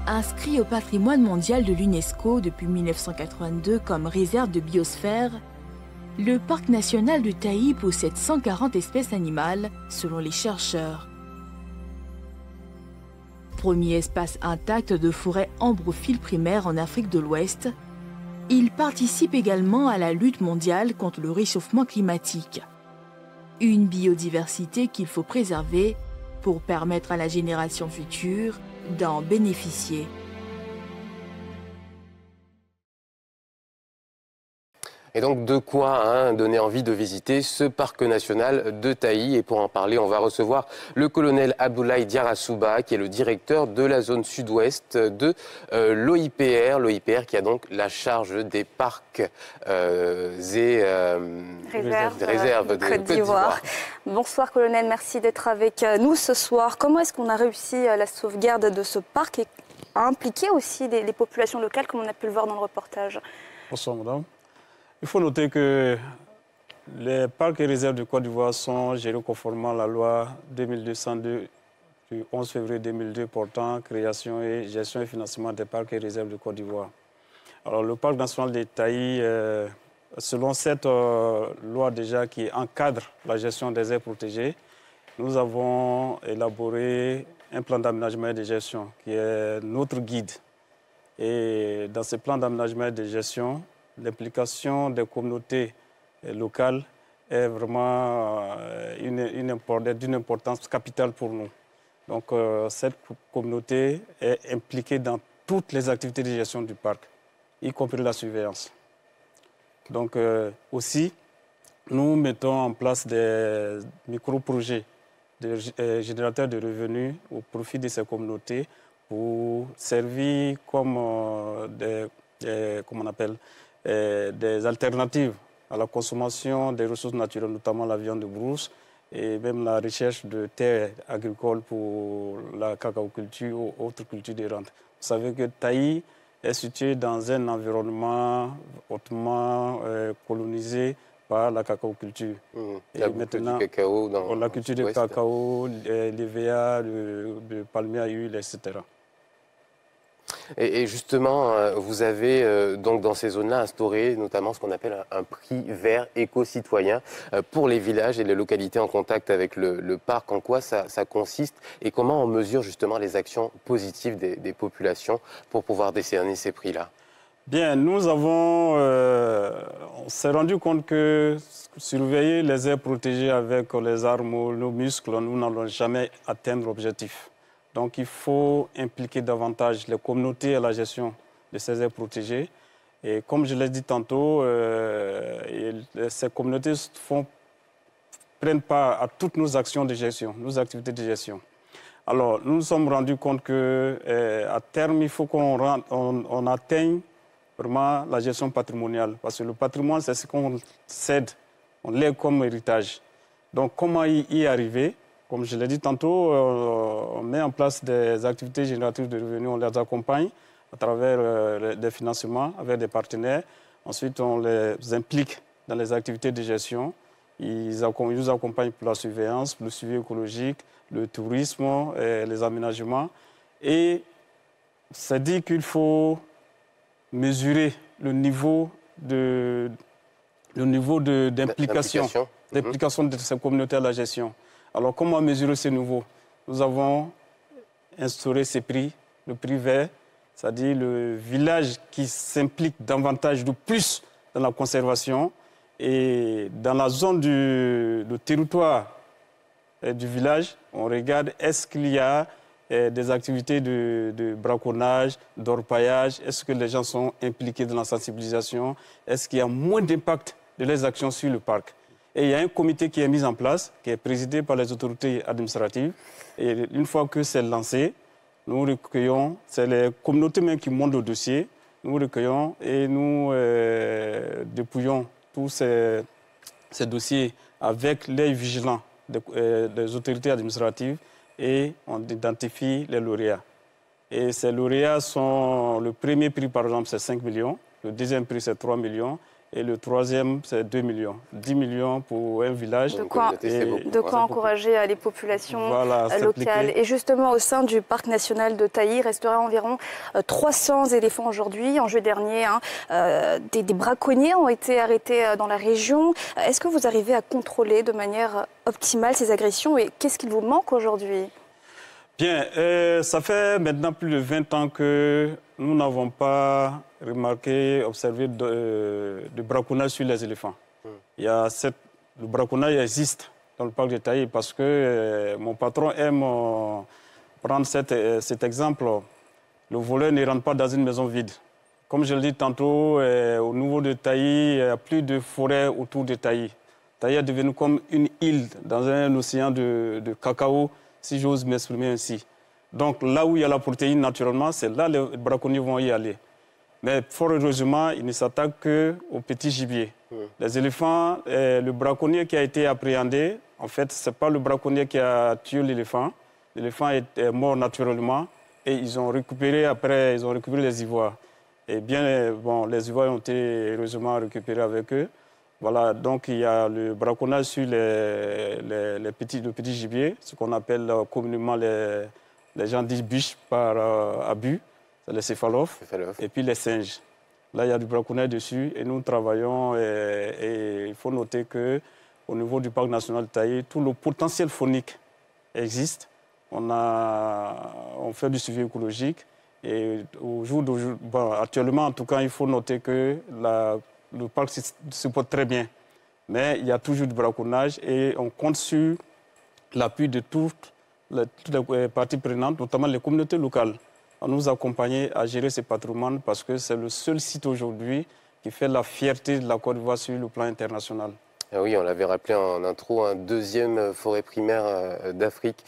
Inscrit au patrimoine mondial de l'UNESCO depuis 1982 comme réserve de biosphère, le parc national de Taï possède 140 espèces animales selon les chercheurs. Premier espace intact de forêt ambrophile primaire en Afrique de l'Ouest, il participe également à la lutte mondiale contre le réchauffement climatique. Une biodiversité qu'il faut préserver pour permettre à la génération future d'en bénéficier. Et donc de quoi donner envie de visiter ce parc national de Taï. Et pour en parler, on va recevoir le colonel Abdoulaye Diarra-Souba, qui est le directeur de la zone sud-ouest de l'OIPR. L'OIPR qui a donc la charge des parcs et réserves de Côte d'Ivoire. Bonsoir colonel, merci d'être avec nous ce soir. Comment est-ce qu'on a réussi la sauvegarde de ce parc et à impliquer aussi les populations locales, comme on a pu le voir dans le reportage? Bonsoir madame. Il faut noter que les parcs et réserves de Côte d'Ivoire sont gérés conformément à la loi 2202 du 11 février 2002 portant création et gestion et financement des parcs et réserves de Côte d'Ivoire. Alors le parc national de Taï, selon cette loi déjà qui encadre la gestion des aires protégées, nous avons élaboré un plan d'aménagement et de gestion qui est notre guide. Et dans ce plan d'aménagement et de gestion, l'implication des communautés locales est vraiment d'une importance capitale pour nous. Donc cette communauté est impliquée dans toutes les activités de gestion du parc, y compris la surveillance. Donc aussi, nous mettons en place des micro-projets de générateurs de revenus au profit de ces communautés pour servir comme des alternatives à la consommation des ressources naturelles, notamment la viande de brousse et même la recherche de terres agricoles pour la cacaoculture ou autres cultures de rente. Vous savez que Taï est situé dans un environnement hautement colonisé par la cacaoculture. Et maintenant, du cacao dans la culture du cacao, l'EVA, le palmier à huile, etc. Et justement, vous avez donc dans ces zones-là instauré notamment ce qu'on appelle un prix vert éco-citoyen pour les villages et les localités en contact avec le parc. En quoi ça consiste et comment on mesure justement les actions positives des populations pour pouvoir décerner ces prix-là? Bien, on s'est rendu compte que surveiller les aires protégées avec les armes, nos muscles, nous n'allons jamais atteindre l'objectif. Donc il faut impliquer davantage les communautés à la gestion de ces aires protégées. Et comme je l'ai dit tantôt, ces communautés prennent part à toutes nos actions de gestion, nos activités de gestion. Alors nous nous sommes rendus compte qu'à terme, il faut qu'on atteigne vraiment la gestion patrimoniale. Parce que le patrimoine, c'est ce qu'on cède, on lègue comme héritage. Donc comment y arriver? Comme je l'ai dit tantôt, on met en place des activités génératrices de revenus, on les accompagne à travers des financements avec des partenaires. Ensuite, on les implique dans les activités de gestion. Ils nous accompagnent pour la surveillance, pour le suivi écologique, le tourisme, et les aménagements. Et c'est dit qu'il faut mesurer le niveau d'implication de ces communautés à la gestion. Alors, comment mesurer ce niveau? Nous avons instauré ces prix, le prix vert, c'est-à-dire le village qui s'implique davantage de plus dans la conservation et dans la zone du territoire du village, on regarde est-ce qu'il y a des activités de braconnage, d'orpaillage, est-ce que les gens sont impliqués dans la sensibilisation, est-ce qu'il y a moins d'impact de leurs actions sur le parc. Et il y a un comité qui est mis en place, qui est présidé par les autorités administratives. Et une fois que c'est lancé, nous recueillons, c'est les communautés même qui montent le dossier, nous recueillons et nous dépouillons tous ces dossiers avec les vigilants des autorités administratives et on identifie les lauréats. Et ces lauréats sont, le premier prix par exemple c'est 5 millions, le deuxième prix c'est 3 millions Et le troisième, c'est 2 millions. 10 millions pour un village. De quoi encourager les populations locales. Et justement, au sein du parc national de Taï, il resterait environ 300 éléphants aujourd'hui. En juillet dernier, des braconniers ont été arrêtés dans la région. Est-ce que vous arrivez à contrôler de manière optimale ces agressions et qu'est-ce qu'il vous manque aujourd'hui? Bien, ça fait maintenant plus de 20 ans que nous n'avons pas remarqué, observé de braconnage sur les éléphants. Le braconnage existe dans le parc de Taï parce que mon patron aime prendre cet exemple. Le voleur ne rentre pas dans une maison vide. Comme je le dis tantôt, au niveau de Taï, il n'y a plus de forêt autour de Taï. Taï est devenu comme une île dans un océan de cacao, si j'ose m'exprimer ainsi. Donc là où il y a la protéine naturellement, c'est là que les braconniers vont y aller. Mais fort heureusement, ils ne s'attaquent qu'aux petits gibiers. Les éléphants, le braconnier qui a été appréhendé, en fait, ce n'est pas le braconnier qui a tué l'éléphant. L'éléphant est mort naturellement et ils ont récupéré les ivoires. Et bien, bon, les ivoires ont été heureusement récupérés avec eux. Voilà, donc il y a le braconnage sur le petit gibier, ce qu'on appelle communément les gens disent biche par abus, c'est les céphalophes, et puis les singes. Là, il y a du braconnage dessus et nous travaillons et il faut noter qu'au niveau du parc national de Taï, tout le potentiel faunique existe. On fait du suivi écologique et au jour d'aujourd'hui, actuellement en tout cas, il faut noter que le parc se porte très bien. Mais il y a toujours du braconnage et on compte sur l'appui de toutes les parties prenantes, notamment les communautés locales, à nous accompagner à gérer ce patrimoine parce que c'est le seul site aujourd'hui qui fait la fierté de la Côte d'Ivoire sur le plan international. Ah oui, on l'avait rappelé en intro, un deuxième forêt primaire d'Afrique.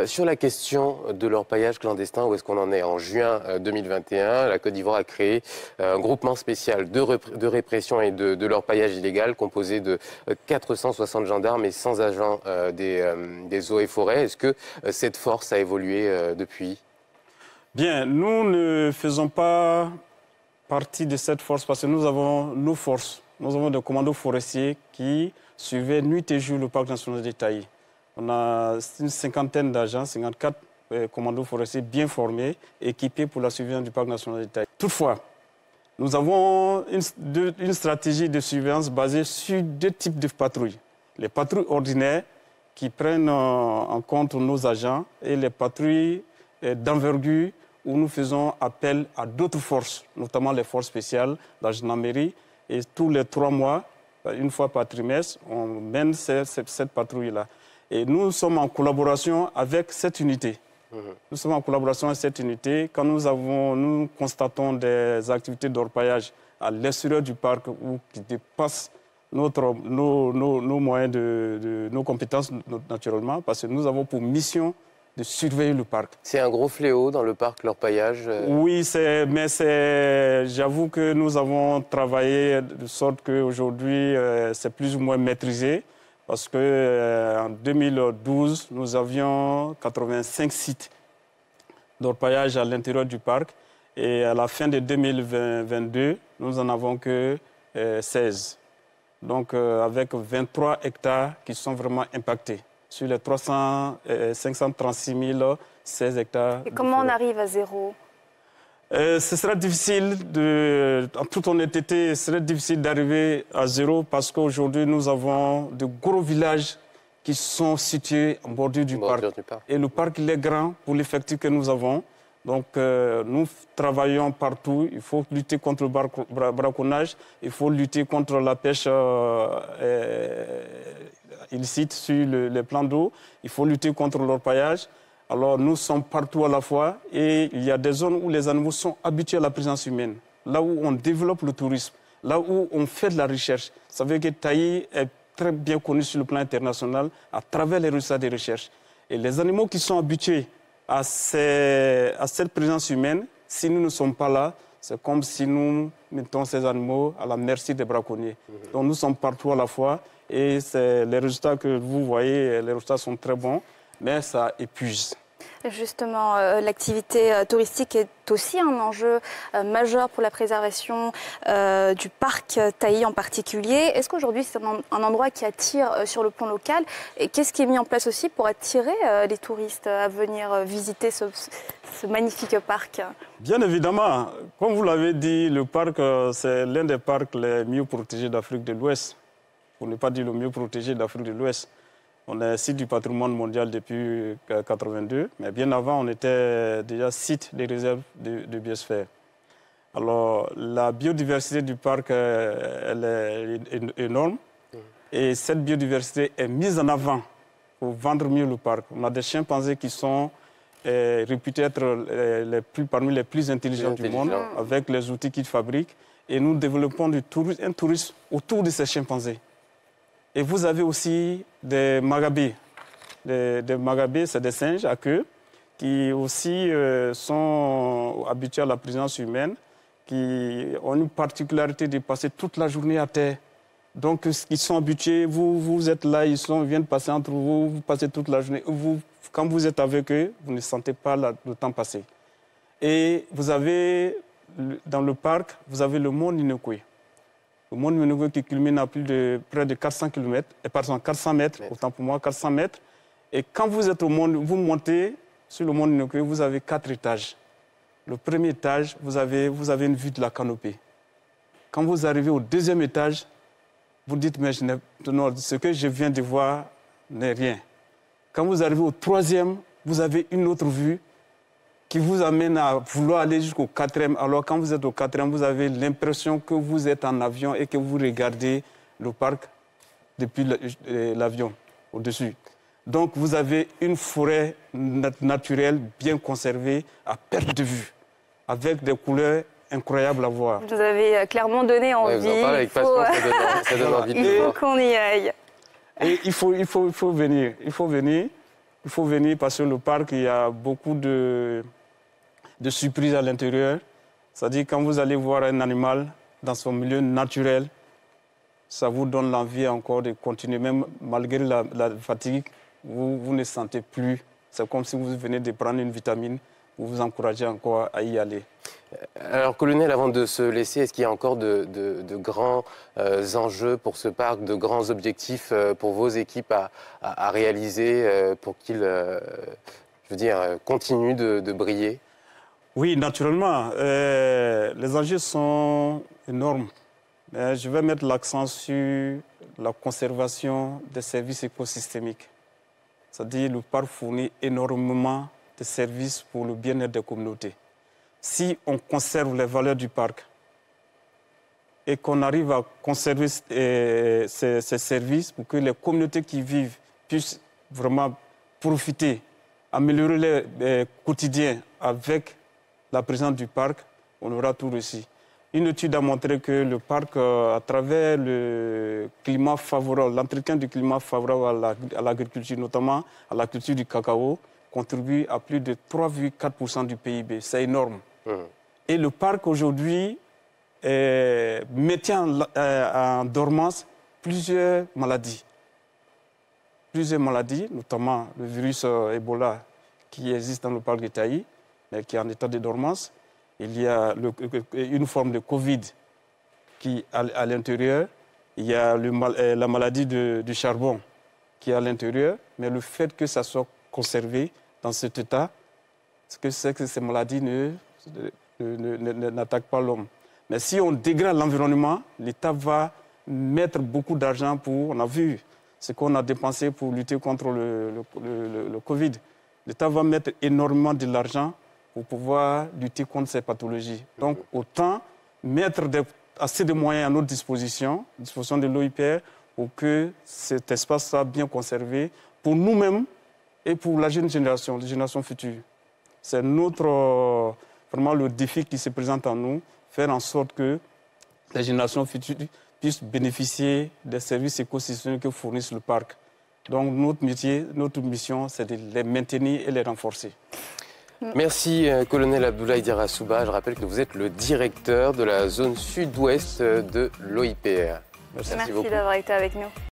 Sur la question de l'orpaillage clandestin, où est-ce qu'on en est? En juin 2021, la Côte d'Ivoire a créé un groupement spécial de répression et de l'orpaillage illégal composé de 460 gendarmes et 100 agents des eaux et forêts. Est-ce que cette force a évolué depuis? Bien, nous ne faisons pas partie de cette force parce que nous avons nos forces. Nous avons des commandos forestiers qui surveillent nuit et jour le parc national de Taï. On a une cinquantaine d'agents, 54 commandos forestiers bien formés, équipés pour la surveillance du parc national de Taï. Toutefois, nous avons une stratégie de surveillance basée sur deux types de patrouilles. Les patrouilles ordinaires qui prennent en compte nos agents et les patrouilles d'envergure où nous faisons appel à d'autres forces, notamment les forces spéciales, la gendarmerie. Et tous les 3 mois, une fois par trimestre, on mène cette patrouille-là. Et nous sommes en collaboration avec cette unité. Nous sommes en collaboration avec cette unité. Quand nous constatons des activités d'orpaillage à l'extérieur du parc ou qui dépassent nos moyens, nos compétences naturellement, parce que nous avons pour mission de surveiller le parc. C'est un gros fléau dans le parc, l'orpaillage? Oui, mais j'avoue que nous avons travaillé de sorte qu'aujourd'hui, c'est plus ou moins maîtrisé. Parce qu'en 2012, nous avions 85 sites d'orpaillage à l'intérieur du parc. Et à la fin de 2022, nous n'en avons que 16. Donc, avec 23 hectares qui sont vraiment impactés. Sur les 536 016 hectares. Et comment on arrive à zéro? Ce sera difficile, en toute honnêteté, ce serait difficile d'arriver à zéro parce qu'aujourd'hui, nous avons de gros villages qui sont situés en bordure du parc. Et le parc, il est grand pour l'effectif que nous avons. Donc, nous travaillons partout. Il faut lutter contre le braconnage. Il faut lutter contre la pêche illicite sur les plans d'eau. Il faut lutter contre l'orpaillage. Alors, nous sommes partout à la fois. Et il y a des zones où les animaux sont habitués à la présence humaine. Là où on développe le tourisme. Là où on fait de la recherche. Ça veut dire que Taï est très bien connu sur le plan international à travers les résultats des recherches. Et les animaux qui sont habitués à cette présence humaine, si nous ne sommes pas là, c'est comme si nous mettons ces animaux à la merci des braconniers. Donc nous sommes partout à la fois et les résultats que vous voyez, les résultats sont très bons, mais ça épuise. Justement, l'activité touristique est aussi un enjeu majeur pour la préservation du parc Tailly en particulier. Est-ce qu'aujourd'hui c'est un endroit qui attire sur le plan local? Et qu'est-ce qui est mis en place aussi pour attirer les touristes à venir visiter ce magnifique parc? Bien évidemment, comme vous l'avez dit, le parc c'est l'un des parcs les mieux protégés d'Afrique de l'Ouest. Pour ne pas dire le mieux protégé d'Afrique de l'Ouest. On est site du patrimoine mondial depuis 1982, mais bien avant, on était déjà site des réserves de biosphère. Alors, la biodiversité du parc, elle est énorme. Et cette biodiversité est mise en avant pour vendre mieux le parc. On a des chimpanzés qui sont réputés être parmi les plus intelligents du monde, avec les outils qu'ils fabriquent. Et nous développons un tourisme autour de ces chimpanzés. Et vous avez aussi des magabés. Des magabés, c'est des singes à queue qui aussi sont habitués à la présence humaine, qui ont une particularité de passer toute la journée à terre. Donc, ils sont habitués, vous êtes là, ils viennent passer entre vous, vous passez toute la journée. Quand vous êtes avec eux, vous ne sentez pas le temps passer. Et vous avez, dans le parc, vous avez le mont Ninokwe. Le mont Ninokwe qui culmine à près de 400 mètres, autant pour moi, 400 mètres. Et quand vous êtes au mont, vous montez sur le mont Ninokwe, vous avez 4 étages. Le premier étage, vous avez une vue de la canopée. Quand vous arrivez au deuxième étage, vous dites, mais ce que je viens de voir n'est rien. Quand vous arrivez au troisième, vous avez une autre vue qui vous amène à vouloir aller jusqu'au quatrième. Alors, quand vous êtes au quatrième, vous avez l'impression que vous êtes en avion et que vous regardez le parc depuis l'avion, au-dessus. Donc, vous avez une forêt naturelle bien conservée à perte de vue, avec des couleurs incroyables à voir. Vous avez clairement donné envie. Vous en parlez avec passion, ça donne envie de il faut qu'on y aille. Et il faut venir. Il faut venir parce que le parc, il y a beaucoup de surprises à l'intérieur. C'est-à-dire quand vous allez voir un animal dans son milieu naturel, ça vous donne l'envie encore de continuer. Même malgré la fatigue, vous ne sentez plus. C'est comme si vous venez de prendre une vitamine. Vous vous encouragez encore à y aller. Alors, colonel, avant de se laisser, est-ce qu'il y a encore de grands enjeux pour ce parc, de grands objectifs pour vos équipes à réaliser pour qu'ils, continuent de briller? Oui, naturellement. Les enjeux sont énormes. Mais je vais mettre l'accent sur la conservation des services écosystémiques. C'est-à-dire le parc fournit énormément de services pour le bien-être des communautés. Si on conserve les valeurs du parc et qu'on arrive à conserver ces services pour que les communautés qui vivent puissent vraiment profiter, améliorer leur quotidien avec la présence du parc, on aura tout réussi. Une étude a montré que le parc, à travers le climat favorable, l'entretien du climat favorable à l'agriculture, notamment à la culture du cacao, contribue à plus de 3,4% du PIB. C'est énorme. Et le parc aujourd'hui maintient en dormance plusieurs maladies. Plusieurs maladies, notamment le virus Ebola qui existe dans le parc de Tailly, mais qui est en état de dormance. Il y a une forme de Covid qui est à l'intérieur. Il y a la maladie du charbon qui est à l'intérieur. Mais le fait que ça soit conservé dans cet état, c'est que ces maladies n'attaquent pas l'homme. Mais si on dégrade l'environnement, l'État va mettre beaucoup d'argent pour... On a vu ce qu'on a dépensé pour lutter contre le Covid. L'État va mettre énormément de l'argent pour pouvoir lutter contre ces pathologies. Donc, autant mettre assez de moyens à notre disposition de l'OIPR, pour que cet espace soit bien conservé pour nous-mêmes et pour la jeune génération, les générations futures. C'est vraiment le défi qui se présente à nous, faire en sorte que les générations futures puissent bénéficier des services écosystémiques que fournissent le parc. Donc, notre mission, c'est de les maintenir et les renforcer. Merci, colonel Abdoulaye Diarra-Souba. Je rappelle que vous êtes le directeur de la zone sud-ouest de l'OIPR. Merci d'avoir été avec nous.